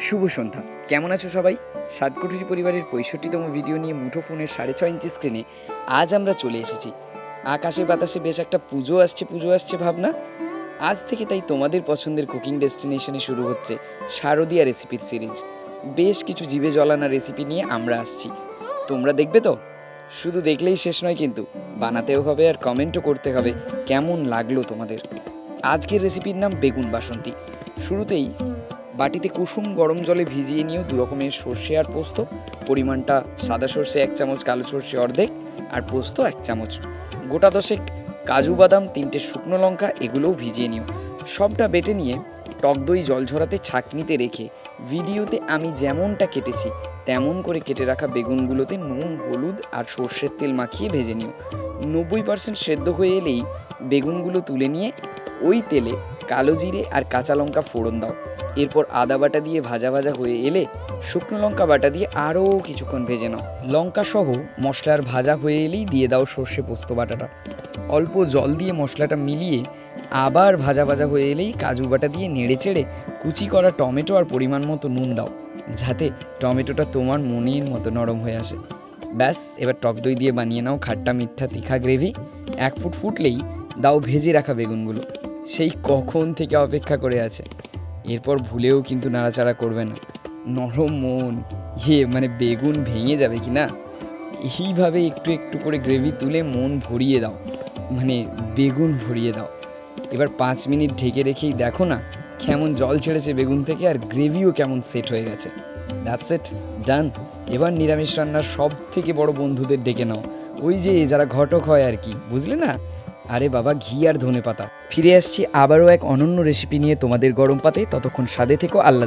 শুভ সন্ধ্যা। কেমন আছো সবাই? সাতকুঠুরি পরিবারের 65তম ভিডিও নিয়ে মুঠো ফোনের 6.5 ইঞ্চি স্ক্রিনে আজ আমরা চলে এসেছি। আকাশে বাতাসে বেশ একটা পুজো আসছে ভাবনা। আজ থেকে তাই তোমাদের পছন্দের কুকিং ডেস্টিনেশনে শুরু হচ্ছে শারদীয়া রেসিপির সিরিজ। বেশ কিছু জিভে জ্বলানা রেসিপি নিয়ে আমরা আসছি। তোমরা দেখবে তো? শুধু দেখলেই শেষ নয়, কিন্তু বানাতেও হবে আর কমেন্টও করতে হবে কেমন লাগলো তোমাদের। আজকের রেসিপির নাম বেগুন বাসন্তী। শুরুতেই বাটিতে কুসুম গরম জলে ভিজিয়ে নিয়েও দু রকমের সর্ষে আর পোস্ত, পরিমাণটা সাদা সর্ষে 1 চামচ, কালো সর্ষে অর্ধেক আর পোস্ত 1 চামচ, গোটা 10 কাজু বাদাম, 3টে শুকনো লঙ্কা, এগুলোও ভিজিয়ে নিও। সবটা বেটে নিয়ে টক দই জল ঝরাতে ছাঁকনিতে রেখে ভিডিওতে আমি যেমনটা কেটেছি তেমন করে কেটে রাখা বেগুনগুলোতে নুন, হলুদ আর সর্ষের তেল মাখিয়ে ভেজে নিও। 90% সেদ্ধ হয়ে এলেই বেগুনগুলো তুলে নিয়ে ওই তেলে কালো জিরে আর কাঁচা লঙ্কা ফোড়ন দাও। এরপর আদা বাটা দিয়ে ভাজা ভাজা হয়ে এলে শুকনো লঙ্কা বাটা দিয়ে আরও কিছুক্ষণ ভেজে নাও। লঙ্কা সহ মশলার ভাজা হয়ে এলেই দিয়ে দাও সর্ষে পোস্ত বাটাটা। অল্প জল দিয়ে মশলাটা মিলিয়ে আবার ভাজা ভাজা হয়ে এলেই কাজু বাটা দিয়ে নেড়ে চেড়ে কুচি করা টমেটো আর পরিমাণ মতো নুন দাও, যাতে টমেটোটা তোমার মনের মতো নরম হয়ে আসে। ব্যাস, এবার টক দই দিয়ে বানিয়ে নাও খাট্টা মিঠা তিখা গ্রেভি। 1 ফুট ফুটলেই দাও ভেজে রাখা বেগুনগুলো। সেই কখন থেকে অপেক্ষা করে আছে। এরপর ভুলেও কিন্তু নাড়াচাড়া করবে না, নরম মন বেগুন ভেঙে যাবে কি না। এইভাবে একটু একটু করে গ্রেভি তুলে মন ভরিয়ে দাও, বেগুন ভরিয়ে দাও। এবার 5 মিনিট ঢেকে রেখেই দেখো না কেমন জল ছেড়েছে বেগুন থেকে, আর গ্রেভিও কেমন সেট হয়ে গেছে। দ্যাটস ইট, ডান। এবার নিরামিষ রান্নার সব থেকে বড় বন্ধুদের ডেকে নাও, ওই যে যারা ঘটক হয় আর কি, বুঝলে না? আরে বাবা, ঘি আর ধনেপাতা। ফিরে আসছি আবারও এক অনন্য রেসিপি নিয়ে তোমাদের গরম পাতে। ততক্ষণ স্বাদে থেকো। আল্লাহ।